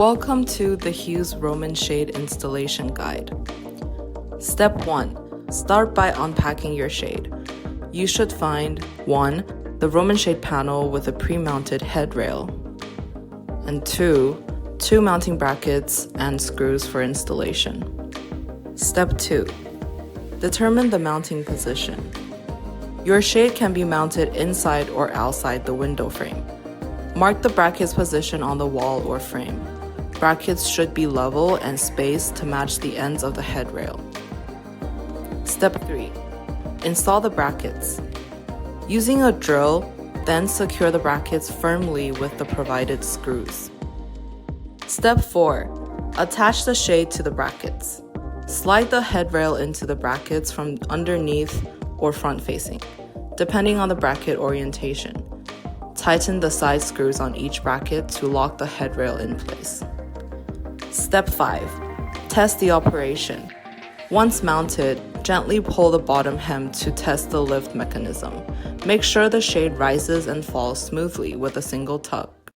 Welcome to the TheHues Roman Shade Installation Guide. Step 1. Start by unpacking your shade. You should find 1. The Roman shade panel with a pre-mounted head rail, and 2. Two mounting brackets and screws for installation. Step 2. Determine the mounting position. Your shade can be mounted inside or outside the window frame. Mark the bracket's position on the wall or frame. Brackets should be level and spaced to match the ends of the head rail. Step 3. Install the brackets. Using a drill, then secure the brackets firmly with the provided screws. Step 4. Attach the shade to the brackets. Slide the head rail into the brackets from underneath or front facing, depending on the bracket orientation. Tighten the side screws on each bracket to lock the head rail in place. Step 5. Test the operation. Once mounted, gently pull the bottom hem to test the lift mechanism. Make sure the shade rises and falls smoothly with a single tug.